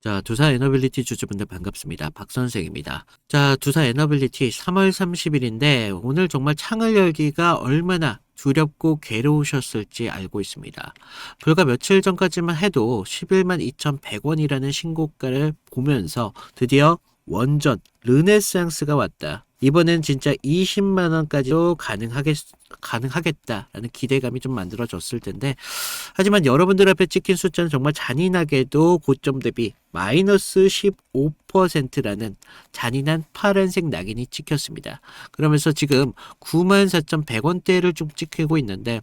자, 두산 에너빌리티 주주분들 반갑습니다. 박 선생입니다. 자, 두산 에너빌리티 3월 30일인데 오늘 정말 창을 열기가 얼마나 두렵고 괴로우셨을지 알고 있습니다. 불과 며칠 전까지만 해도 11만 2,100원이라는 신고가를 보면서 드디어 원전 르네상스가 왔다. 이번엔 진짜 20만 원까지도 가능하겠다라는 기대감이 좀 만들어졌을 텐데, 하지만 여러분들 앞에 찍힌 숫자는 정말 잔인하게도 고점 대비 마이너스 15%라는 잔인한 파란색 낙인이 찍혔습니다. 그러면서 지금 94,100원대를 좀 찍히고 있는데,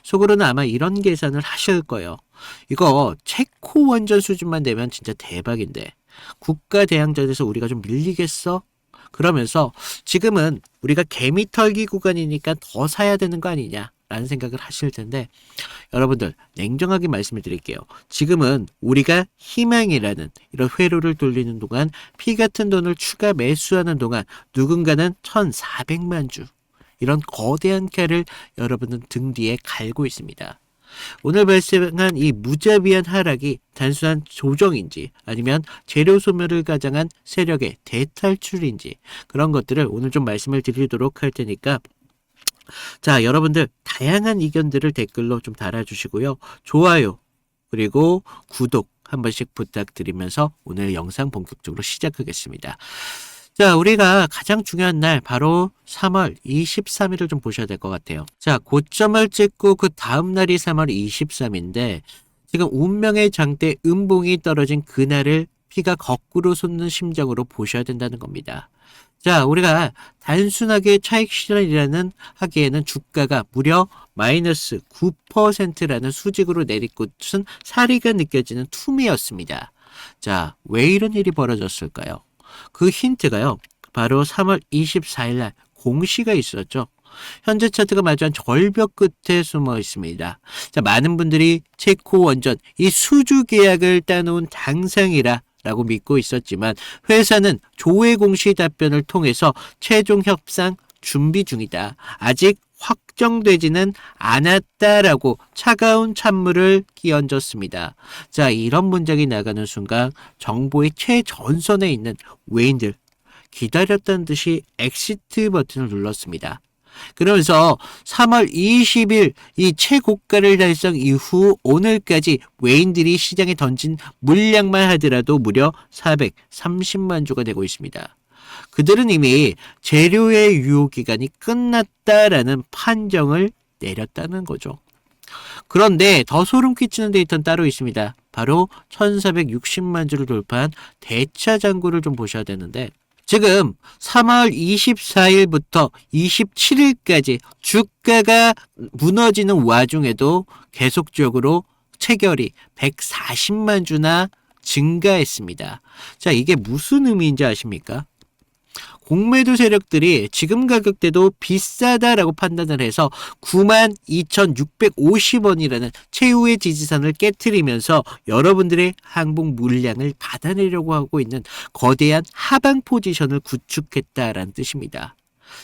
속으로는 아마 이런 계산을 하실 거예요. 이거 체코 원전 수준만 되면 진짜 대박인데 국가 대항전에서 우리가 좀 밀리겠어? 그러면서 지금은 우리가 개미 털기 구간이니까 더 사야 되는 거 아니냐 라는 생각을 하실 텐데, 여러분들 냉정하게 말씀을 드릴게요. 지금은 우리가 희망이라는 이런 회로를 돌리는 동안, 피 같은 돈을 추가 매수하는 동안 누군가는 1,400만 주 이런 거대한 칼을 여러분은 등 뒤에 갈고 있습니다. 오늘 발생한 이 무자비한 하락이 단순한 조정인지 아니면 재료 소멸을 가장한 세력의 대탈출인지, 그런 것들을 오늘 좀 말씀을 드리도록 할 테니까, 자, 여러분들 다양한 의견들을 댓글로 좀 달아주시고요. 좋아요 그리고 구독 한 번씩 부탁드리면서 오늘 영상 본격적으로 시작하겠습니다. 자, 우리가 가장 중요한 날 바로 3월 23일을 좀 보셔야 될 것 같아요. 자, 고점을 찍고 그 다음 날이 3월 23인데 지금 운명의 장대 음봉이 떨어진 그날을 피가 거꾸로 솟는 심정으로 보셔야 된다는 겁니다. 자, 우리가 단순하게 차익 실현이라는 하기에는 주가가 무려 마이너스 9%라는 수직으로 내리꽂은 사리가 느껴지는 투매였습니다. 자, 왜 이런 일이 벌어졌을까요? 그 힌트가요, 바로 3월 24일 날 공시가 있었죠. 현재 차트가 마주한 절벽 끝에 숨어 있습니다. 자, 많은 분들이 체코 원전 이 수주 계약을 따놓은 당상이라 라고 믿고 있었지만, 회사는 조회 공시 답변을 통해서 최종 협상 준비 중이다, 아직 확정되지는 않았다라고 차가운 찬물을 끼얹었습니다. 자, 이런 문장이 나가는 순간 정보의 최전선에 있는 외인들 기다렸다는 듯이 엑시트 버튼을 눌렀습니다. 그러면서 3월 20일 이 최고가를 달성 이후 오늘까지 외인들이 시장에 던진 물량만 하더라도 무려 430만 주가 되고 있습니다. 그들은 이미 재료의 유효기간이 끝났다라는 판정을 내렸다는 거죠. 그런데 더 소름 끼치는 데이터는 따로 있습니다. 바로 1460만 주를 돌파한 대차 잔고를 좀 보셔야 되는데, 지금 3월 24일부터 27일까지 주가가 무너지는 와중에도 계속적으로 체결이 140만 주나 증가했습니다. 자, 이게 무슨 의미인지 아십니까? 공매도 세력들이 지금 가격대도 비싸다라고 판단을 해서 92,650원이라는 최후의 지지선을 깨트리면서 여러분들의 항복 물량을 받아내려고 하고 있는 거대한 하방 포지션을 구축했다라는 뜻입니다.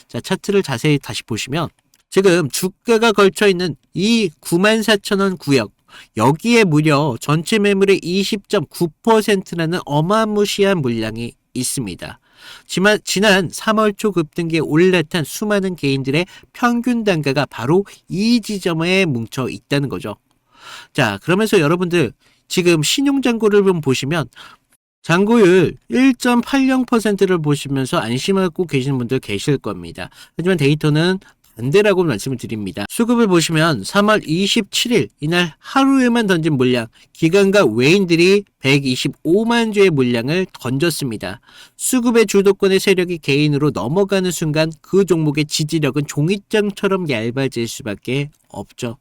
자, 차트를 자세히 다시 보시면 지금 주가가 걸쳐있는 이 94,000원 구역, 여기에 무려 전체 매물의 20.9%라는 어마무시한 물량이 있습니다. 지난 3월 초 급등기에 올라탄 수많은 개인들의 평균 단가가 바로 이 지점에 뭉쳐 있다는 거죠. 자, 그러면서 여러분들 지금 신용잔고를 좀 보시면 잔고율 1.80%를 보시면서 안심하고 계시는 분들 계실 겁니다. 하지만 데이터는 반대라고 말씀을 드립니다. 수급을 보시면 3월 27일 이날 하루에만 던진 물량, 기관과 외인들이 125만 주의 물량을 던졌습니다. 수급의 주도권의 세력이 개인으로 넘어가는 순간 그 종목의 지지력은 종이장처럼 얇아질 수밖에 없죠.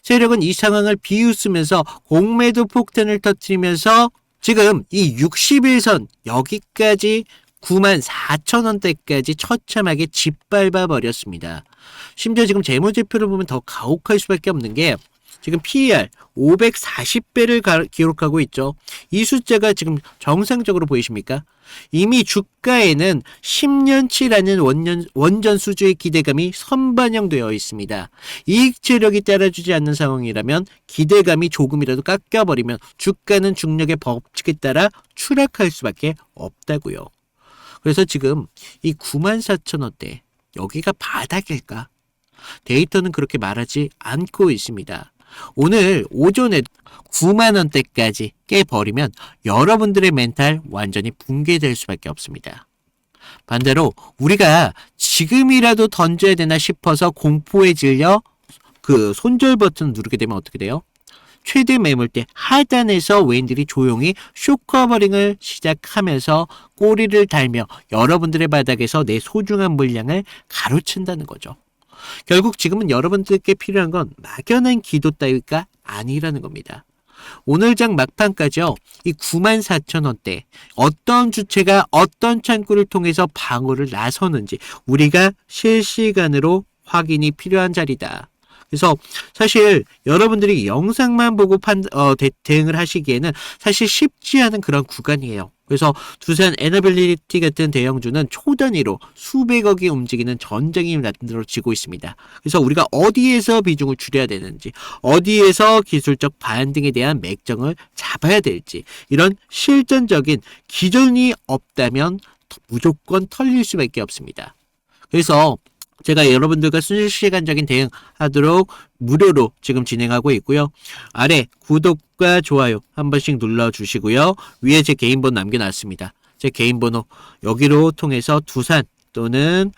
세력은 이 상황을 비웃으면서 공매도 폭탄을 터뜨리면서 지금 이 60일선 여기까지 94,000원대까지 처참하게 짓밟아 버렸습니다. 심지어 지금 재무제표를 보면 더 가혹할 수밖에 없는 게, 지금 PER 540배를 기록하고 있죠. 이 숫자가 지금 정상적으로 보이십니까? 이미 주가에는 10년치라는 원전 수주의 기대감이 선반영되어 있습니다. 이익 체력이 따라주지 않는 상황이라면 기대감이 조금이라도 깎여버리면 주가는 중력의 법칙에 따라 추락할 수밖에 없다고요. 그래서 지금 이 94,000원대 여기가 바닥일까? 데이터는 그렇게 말하지 않고 있습니다. 오늘 오전에 9만원대까지 깨버리면 여러분들의 멘탈 완전히 붕괴될 수밖에 없습니다. 반대로 우리가 지금이라도 던져야 되나 싶어서 공포에 질려 그 손절 버튼 누르게 되면 어떻게 돼요? 최대 매물대 하단에서 외인들이 조용히 쇼커버링을 시작하면서 꼬리를 달며 여러분들의 바닥에서 내 소중한 물량을 가로챈다는 거죠. 결국 지금은 여러분들께 필요한 건 막연한 기도 따위가 아니라는 겁니다. 오늘 장 막판까지요. 이 94,000원대 어떤 주체가 어떤 창구를 통해서 방어를 나서는지 우리가 실시간으로 확인이 필요한 자리다. 그래서 사실 여러분들이 영상만 보고 대응을 하시기에는 사실 쉽지 않은 그런 구간이에요. 그래서 두산 에너빌리티 같은 대형주는 초단위로 수백억이 움직이는 전쟁이 만들어지고 있습니다. 그래서 우리가 어디에서 비중을 줄여야 되는지, 어디에서 기술적 반등에 대한 맥점을 잡아야 될지, 이런 실전적인 기준이 없다면 무조건 털릴 수밖에 없습니다. 그래서 제가 여러분들과 실시간적인 대응하도록 무료로 지금 진행하고 있고요. 아래 구독과 좋아요 한 번씩 눌러주시고요. 위에 제 개인 번호 남겨놨습니다. 제 개인 번호 여기로 통해서 두산 또는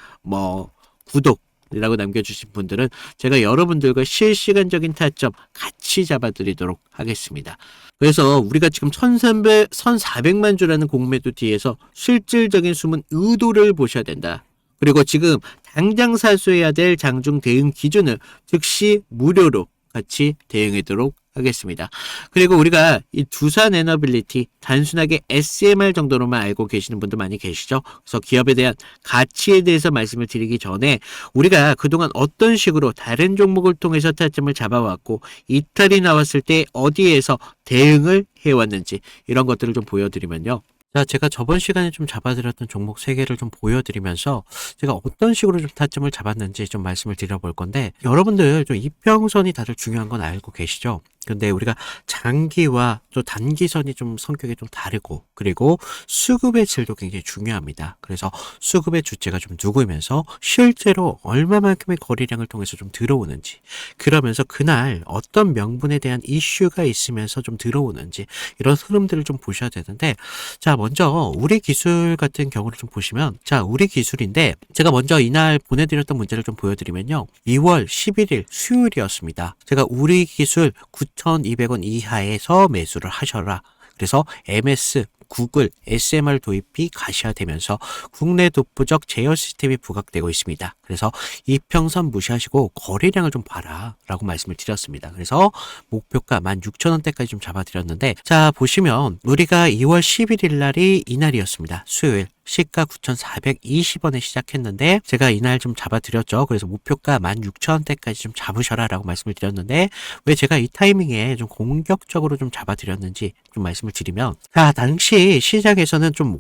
구독이라고 남겨주신 분들은 제가 여러분들과 실시간적인 타점 같이 잡아드리도록 하겠습니다. 그래서 우리가 지금 1,400만 주라는 공매도 뒤에서 실질적인 숨은 의도를 보셔야 된다. 그리고 지금 당장 사수해야 될 장중 대응 기준을 즉시 무료로 같이 대응하도록 하겠습니다. 그리고 우리가 이 두산 에너빌리티 단순하게 SMR 정도로만 알고 계시는 분도 많이 계시죠. 그래서 기업에 대한 가치에 대해서 말씀을 드리기 전에 우리가 그동안 어떤 식으로 다른 종목을 통해서 타점을 잡아왔고 이탈이 나왔을 때 어디에서 대응을 해왔는지 이런 것들을 좀 보여드리면요. 자, 제가 저번 시간에 좀 잡아드렸던 종목 3개를 좀 보여드리면서 제가 어떤 식으로 좀 타점을 잡았는지 좀 말씀을 드려볼 건데 여러분들 좀 이평선이 다들 중요한 건 알고 계시죠? 근데 우리가 장기와 또 단기선이 좀 성격이 좀 다르고 그리고 수급의 질도 굉장히 중요합니다. 그래서 수급의 주체가 좀 누구면서 실제로 얼마만큼의 거래량을 통해서 좀 들어오는지 그러면서 그날 어떤 명분에 대한 이슈가 있으면서 좀 들어오는지 이런 흐름들을 좀 보셔야 되는데 자 먼저 우리 기술 같은 경우를 좀 보시면 자 우리 기술인데 제가 먼저 이날 보내드렸던 문제를 좀 보여드리면요. 2월 11일 수요일이었습니다. 제가 우리 기술 9,200원 이하에서 매수를 하셔라. 그래서 MS, 구글, SMR 도입이 가시화되면서 국내 독보적 제어 시스템이 부각되고 있습니다. 그래서 이평선 무시하시고 거래량을 좀 봐라 라고 말씀을 드렸습니다. 그래서 목표가 16,000원대까지 좀 잡아드렸는데 자 보시면 우리가 2월 11일 날이 이날이었습니다. 수요일. 시가 9,420원에 시작했는데 제가 이날 좀 잡아드렸죠. 그래서 목표가 16,000원대까지 좀 잡으셔라 라고 말씀을 드렸는데 왜 제가 이 타이밍에 좀 공격적으로 좀 잡아드렸는지 좀 말씀을 드리면 자 당시 시장에서는 좀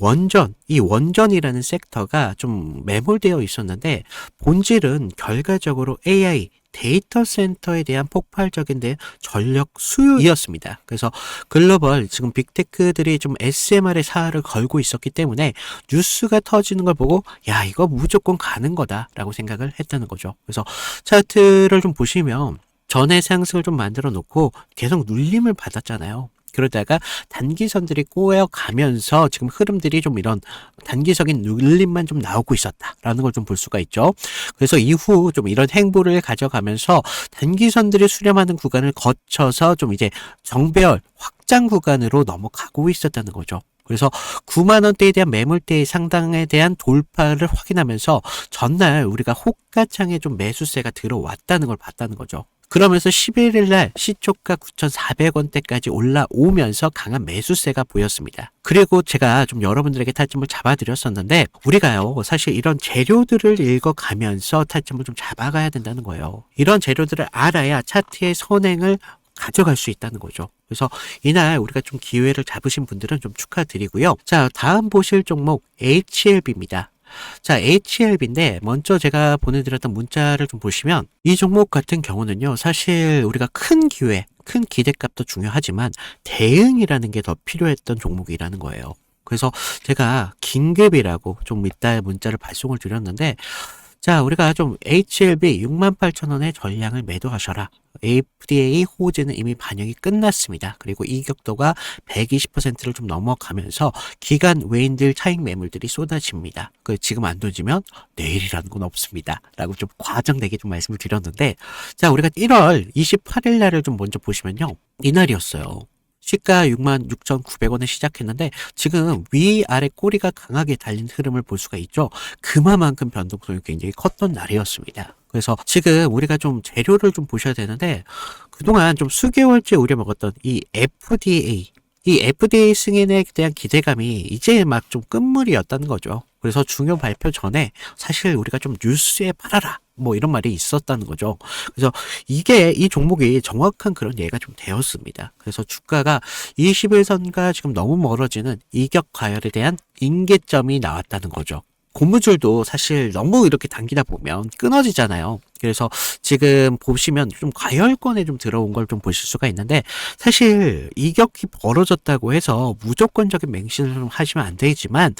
이 원전이라는 섹터가 좀 매몰되어 있었는데 본질은 결과적으로 AI 데이터 센터에 대한 폭발적인 전력 수요이었습니다. 그래서 글로벌 지금 빅테크들이 좀 SMR의 사활을 걸고 있었기 때문에 뉴스가 터지는 걸 보고 야 이거 무조건 가는 거다라고 생각을 했다는 거죠. 그래서 차트를 좀 보시면 전에 상승을 좀 만들어 놓고 계속 눌림을 받았잖아요. 그러다가 단기선들이 꼬여가면서 지금 흐름들이 좀 이런 단기적인 눌림만 좀 나오고 있었다라는 걸 좀 볼 수가 있죠. 그래서 이후 좀 이런 행보를 가져가면서 단기선들이 수렴하는 구간을 거쳐서 좀 이제 정배열 확장 구간으로 넘어가고 있었다는 거죠. 그래서 9만원대에 대한 매물대의 상당에 대한 돌파를 확인하면서 전날 우리가 호가창에 좀 매수세가 들어왔다는 걸 봤다는 거죠. 그러면서 11일 날 시초가 9,400원대까지 올라오면서 강한 매수세가 보였습니다. 그리고 제가 좀 여러분들에게 타점을 잡아드렸었는데 우리가요 사실 이런 재료들을 읽어가면서 타점을 좀 잡아가야 된다는 거예요. 이런 재료들을 알아야 차트의 선행을 가져갈 수 있다는 거죠. 그래서 이날 우리가 좀 기회를 잡으신 분들은 좀 축하드리고요. 자, 다음 보실 종목 HLB입니다. 자, HLB인데 먼저 제가 보내드렸던 문자를 좀 보시면 이 종목 같은 경우는요 사실 우리가 큰 기회, 큰 기대값도 중요하지만 대응이라는 게 더 필요했던 종목이라는 거예요. 그래서 제가 긴급이라고 좀 이따 문자를 발송을 드렸는데 자, 우리가 좀 HLB 68,000원의 전량을 매도하셔라. FDA 호재는 이미 반영이 끝났습니다. 그리고 이격도가 120%를 좀 넘어가면서 기간 외인들 차익 매물들이 쏟아집니다. 지금 안 던지면 내일이라는 건 없습니다. 라고 좀 과장되게 좀 말씀을 드렸는데 자, 우리가 1월 28일 날을 좀 먼저 보시면요. 이날이었어요. 시가 66,900원에 시작했는데 지금 위아래 꼬리가 강하게 달린 흐름을 볼 수가 있죠. 그만큼 변동성이 굉장히 컸던 날이었습니다. 그래서 지금 우리가 좀 재료를 좀 보셔야 되는데 그동안 좀 수개월째 우려먹었던 이 FDA 승인에 대한 기대감이 이제 막 좀 끝물이었다는 거죠. 그래서 중요 발표 전에 사실 우리가 좀 뉴스에 팔아라 뭐 이런 말이 있었다는 거죠. 그래서 이 종목이 정확한 그런 예가 좀 되었습니다. 그래서 주가가 21선과 지금 너무 멀어지는 이격 과열에 대한 임계점이 나왔다는 거죠. 고무줄도 사실 너무 이렇게 당기다 보면 끊어지잖아요. 그래서 지금 보시면 좀 과열권에 좀 들어온 걸 좀 보실 수가 있는데 사실 이격이 벌어졌다고 해서 무조건적인 맹신을 좀 하시면 안 되지만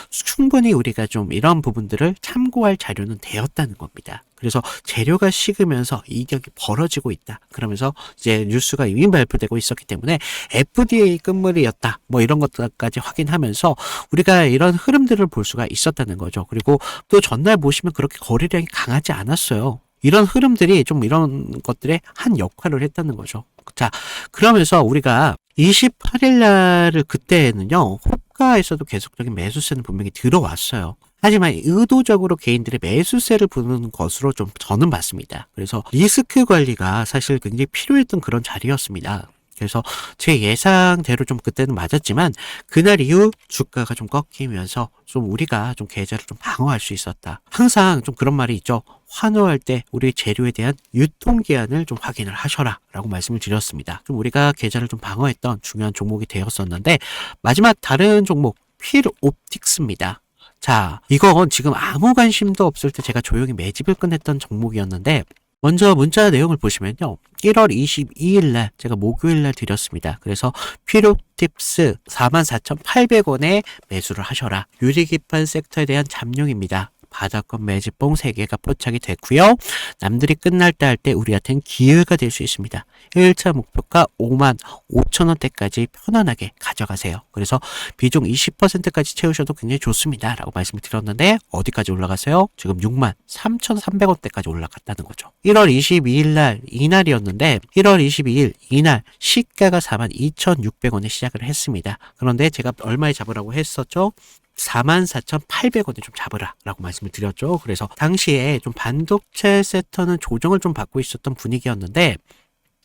충분히 우리가 좀 이런 부분들을 참고할 자료는 되었다는 겁니다. 그래서 재료가 식으면서 이격이 벌어지고 있다. 그러면서 이제 뉴스가 이미 발표되고 있었기 때문에 FDA 끝물이었다. 뭐 이런 것까지 확인하면서 우리가 이런 흐름들을 볼 수가 있었다는 거죠. 그리고 또 전날 보시면 그렇게 거래량이 강하지 않았어요. 이런 흐름들이 좀 이런 것들의 한 역할을 했다는 거죠. 자, 그러면서 우리가 28일 날을 그때는요, 호가에서도 계속적인 매수세는 분명히 들어왔어요. 하지만 의도적으로 개인들의 매수세를 부르는 것으로 좀 저는 봤습니다. 그래서 리스크 관리가 사실 굉장히 필요했던 그런 자리였습니다. 그래서 제 예상대로 좀 그때는 맞았지만 그날 이후 주가가 좀 꺾이면서 좀 우리가 좀 계좌를 좀 방어할 수 있었다. 항상 좀 그런 말이 있죠. 환호할 때 우리 재료에 대한 유통기한을 좀 확인을 하셔라 라고 말씀을 드렸습니다. 좀 우리가 계좌를 좀 방어했던 중요한 종목이 되었었는데 마지막 다른 종목 필옵틱스입니다. 자, 이건 지금 아무 관심도 없을 때 제가 조용히 매집을 끝냈던 종목이었는데 먼저 문자 내용을 보시면요. 1월 22일 날 제가 목요일 날 드렸습니다. 그래서 필옵틱스 44,800원에 매수를 하셔라. 유리기판 섹터에 대한 잠룡입니다. 바닥권 매집봉 3개가 포착이 됐고요. 남들이 끝날 때 할 때 우리한테는 기회가 될 수 있습니다. 1차 목표가 55,000원대까지 편안하게 가져가세요. 그래서 비중 20%까지 채우셔도 굉장히 좋습니다. 라고 말씀을 드렸는데 어디까지 올라갔어요? 지금 63,300원대까지 올라갔다는 거죠. 1월 22일 날 이날이었는데 1월 22일 이날 시가가 42,600원에 시작을 했습니다. 그런데 제가 얼마에 잡으라고 했었죠? 44,800원에 좀 잡으라 라고 말씀을 드렸죠. 그래서 당시에 좀 반도체 섹터는 조정을 좀 받고 있었던 분위기였는데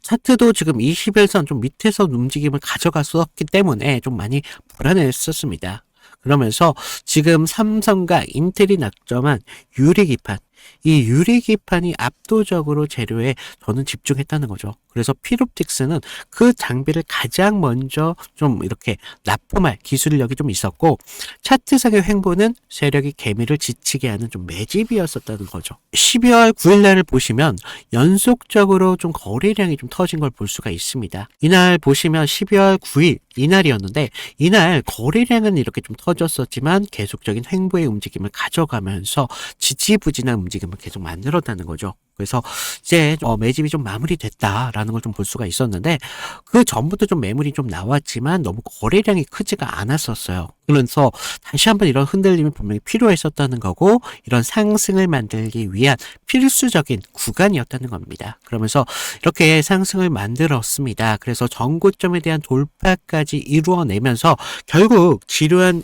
차트도 지금 21선 좀 밑에서 움직임을 가져갔었기 때문에 좀 많이 불안했었습니다. 그러면서 지금 삼성과 인텔이 낙점한 유리기판, 이 유리기판이 압도적으로 재료에 저는 집중했다는 거죠. 그래서 필옵틱스는 그 장비를 가장 먼저 좀 이렇게 납품할 기술력이 좀 있었고 차트상의 횡보는 세력이 개미를 지치게 하는 좀 매집이었었다는 거죠. 12월 9일 날을 보시면 연속적으로 좀 거래량이 좀 터진 걸 볼 수가 있습니다. 이날 보시면 12월 9일 이날이었는데 이날 거래량은 이렇게 좀 터졌었지만 계속적인 횡보의 움직임을 가져가면서 지지부진한 움직임을 계속 만들었다는 거죠. 그래서 이제 매집이 좀 마무리됐다라는 걸 좀 볼 수가 있었는데 그 전부터 좀 매물이 좀 나왔지만 너무 거래량이 크지가 않았었어요. 그래서 다시 한번 이런 흔들림이 분명히 필요했었다는 거고 이런 상승을 만들기 위한 필수적인 구간이었다는 겁니다. 그러면서 이렇게 상승을 만들었습니다. 그래서 전고점에 대한 돌파까지 이루어내면서 결국 지루한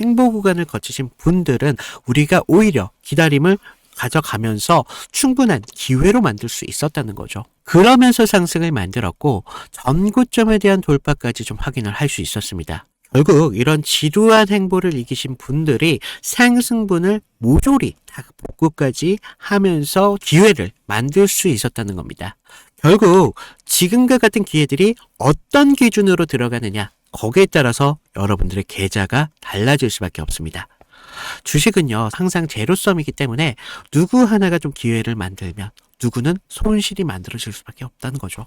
행보 구간을 거치신 분들은 우리가 오히려 기다림을 가져가면서 충분한 기회로 만들 수 있었다는 거죠. 그러면서 상승을 만들었고 전고점에 대한 돌파까지 좀 확인을 할 수 있었습니다. 결국 이런 지루한 행보를 이기신 분들이 상승분을 모조리 다 복구까지 하면서 기회를 만들 수 있었다는 겁니다. 결국 지금과 같은 기회들이 어떤 기준으로 들어가느냐, 거기에 따라서 여러분들의 계좌가 달라질 수밖에 없습니다. 주식은요, 항상 제로섬이기 때문에 누구 하나가 좀 기회를 만들면 누구는 손실이 만들어질 수밖에 없다는 거죠.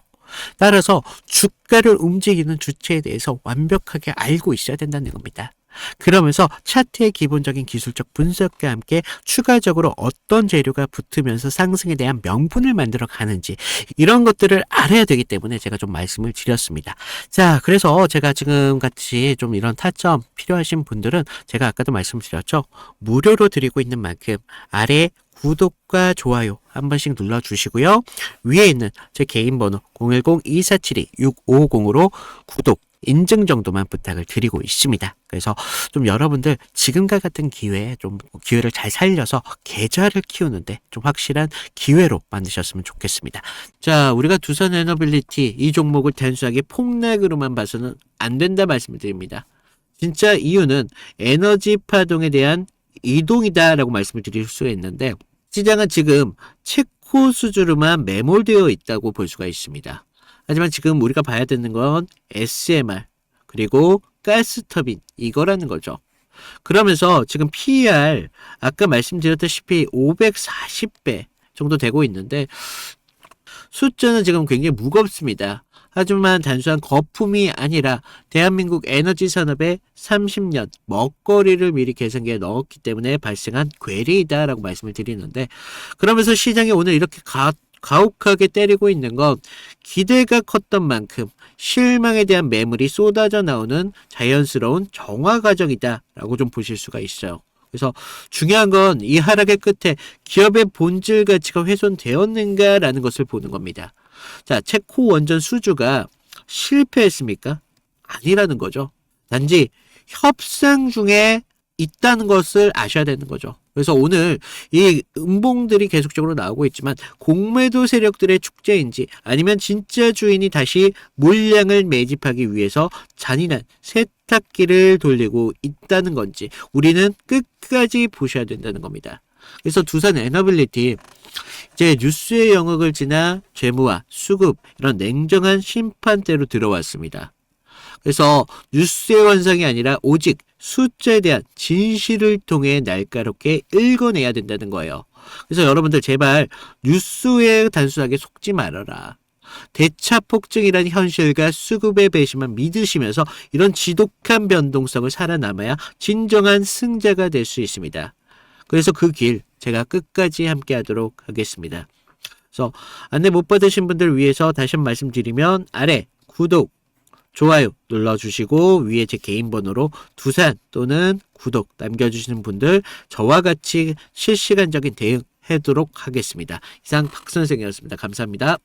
따라서 주가를 움직이는 주체에 대해서 완벽하게 알고 있어야 된다는 겁니다. 그러면서 차트의 기본적인 기술적 분석과 함께 추가적으로 어떤 재료가 붙으면서 상승에 대한 명분을 만들어 가는지, 이런 것들을 알아야 되기 때문에 제가 좀 말씀을 드렸습니다. 자, 그래서 제가 지금 같이 좀 이런 타점 필요하신 분들은 제가 아까도 말씀드렸죠. 무료로 드리고 있는 만큼 아래 구독과 좋아요 한 번씩 눌러주시고요. 위에 있는 제 개인 번호 010-2472-6550으로 구독, 인증 정도만 부탁을 드리고 있습니다. 그래서 좀 여러분들 지금과 같은 기회에 좀 기회를 잘 살려서 계좌를 키우는데 좀 확실한 기회로 만드셨으면 좋겠습니다. 자, 우리가 두산 에너빌리티 이 종목을 단순하게 폭락으로만 봐서는 안 된다 말씀을 드립니다. 진짜 이유는 에너지 파동에 대한 이동이다라고 말씀을 드릴 수가 있는데, 시장은 지금 체코 수주로만 매몰되어 있다고 볼 수가 있습니다. 하지만 지금 우리가 봐야 되는 건 SMR 그리고 가스터빈 이거라는 거죠. 그러면서 지금 PER 아까 말씀드렸다시피 540배 정도 되고 있는데 숫자는 지금 굉장히 무겁습니다. 하지만 단순한 거품이 아니라 대한민국 에너지 산업의 30년 먹거리를 미리 계산기에 넣었기 때문에 발생한 괴리이다라고 말씀을 드리는데, 그러면서 시장이 오늘 이렇게 가혹하게 때리고 있는 건 기대가 컸던 만큼 실망에 대한 매물이 쏟아져 나오는 자연스러운 정화 과정이다라고 좀 보실 수가 있어요. 그래서 중요한 건 이 하락의 끝에 기업의 본질 가치가 훼손되었는가라는 것을 보는 겁니다. 자, 체코 원전 수주가 실패했습니까? 아니라는 거죠. 단지 협상 중에 있다는 것을 아셔야 되는 거죠. 그래서 오늘 이 음봉들이 계속적으로 나오고 있지만 공매도 세력들의 축제인지 아니면 진짜 주인이 다시 물량을 매집하기 위해서 잔인한 세탁기를 돌리고 있다는 건지 우리는 끝까지 보셔야 된다는 겁니다. 그래서 두산 에너빌리티 이제 뉴스의 영역을 지나 재무와 수급 이런 냉정한 심판대로 들어왔습니다. 그래서 뉴스의 완성이 아니라 오직 숫자에 대한 진실을 통해 날카롭게 읽어내야 된다는 거예요. 그래서 여러분들 제발 뉴스에 단순하게 속지 말아라. 대차폭증이라는 현실과 수급의 배심만 믿으시면서 이런 지독한 변동성을 살아남아야 진정한 승자가 될 수 있습니다. 그래서 그 길 제가 끝까지 함께 하도록 하겠습니다. 그래서 안내 못 받으신 분들 위해서 다시 한번 말씀드리면 아래 구독, 좋아요 눌러주시고 위에 제 개인 번호로 두산 또는 구독 남겨주시는 분들 저와 같이 실시간적인 대응하도록 하겠습니다. 이상 박 선생이었습니다. 감사합니다.